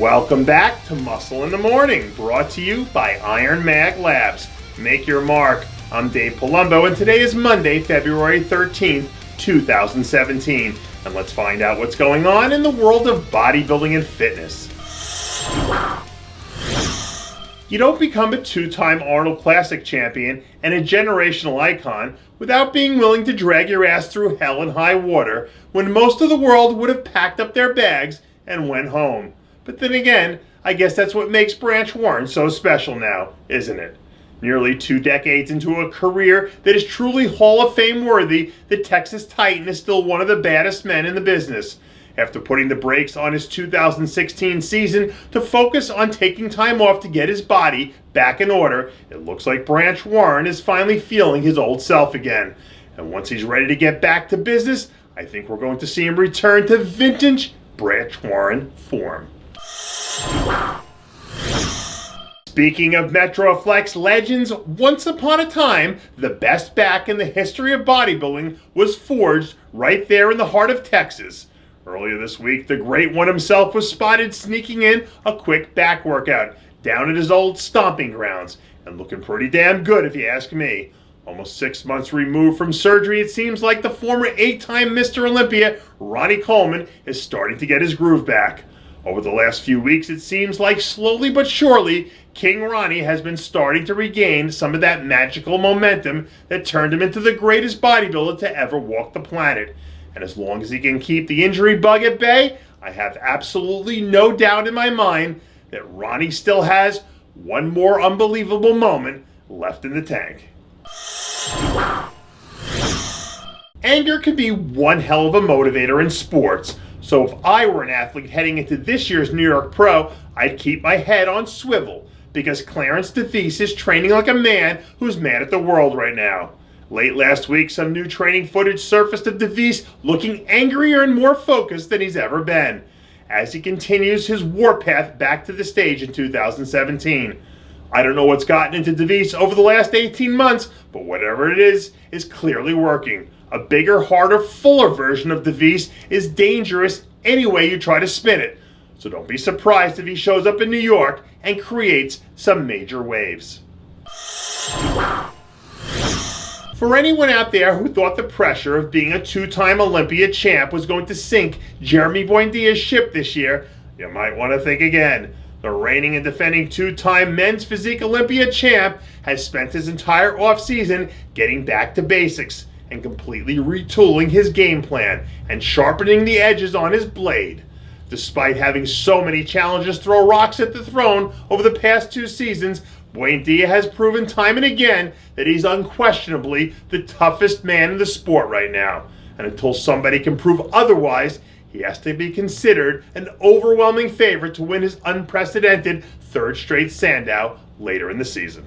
Welcome back to Muscle in the Morning, brought to you by Iron Mag Labs. Make your mark. I'm Dave Palumbo, and today is Monday, February 13th, 2017. And let's find out what's going on in the world of bodybuilding and fitness. You don't become a two-time Arnold Classic champion and a generational icon without being willing to drag your ass through hell and high water when most of the world would have packed up their bags and went home. But then again, I guess that's what makes Branch Warren so special now, isn't it? Nearly 2 decades into a career that is truly Hall of Fame worthy, the Texas Titan is still one of the baddest men in the business. After putting the brakes on his 2016 season to focus on taking time off to get his body back in order, it looks like Branch Warren is finally feeling his old self again. And once he's ready to get back to business, I think we're going to see him return to vintage Branch Warren form. Speaking of Metroflex legends, once upon a time, the best back in the history of bodybuilding was forged right there in the heart of Texas. Earlier this week, the great one himself was spotted sneaking in a quick back workout down at his old stomping grounds, and looking pretty damn good if you ask me. Almost 6 months removed from surgery, it seems like the former 8-time Mr. Olympia, Ronnie Coleman, is starting to get his groove back. Over the last few weeks, it seems like slowly but surely, King Ronnie has been starting to regain some of that magical momentum that turned him into the greatest bodybuilder to ever walk the planet. And as long as he can keep the injury bug at bay, I have absolutely no doubt in my mind that Ronnie still has one more unbelievable moment left in the tank. Anger can be one hell of a motivator in sports. So if I were an athlete heading into this year's New York Pro, I'd keep my head on swivel, because Clarence Devis is training like a man who's mad at the world right now. Late last week, some new training footage surfaced of Devis looking angrier and more focused than he's ever been, as he continues his warpath back to the stage in 2017. I don't know what's gotten into Devis over the last 18 months, but whatever it is clearly working. A bigger, harder, fuller version of Devis is dangerous any way you try to spin it. So don't be surprised if he shows up in New York and creates some major waves. For anyone out there who thought the pressure of being a 2-time Olympia champ was going to sink Jeremy Buendia's ship this year, you might want to think again. The reigning and defending 2-time men's physique Olympia champ has spent his entire offseason getting back to basics and completely retooling his game plan and sharpening the edges on his blade. Despite having so many challengers throw rocks at the throne over the past 2 seasons, Buendia has proven time and again that he's unquestionably the toughest man in the sport right now. And until somebody can prove otherwise, he has to be considered an overwhelming favorite to win his unprecedented 3rd straight Sandow later in the season.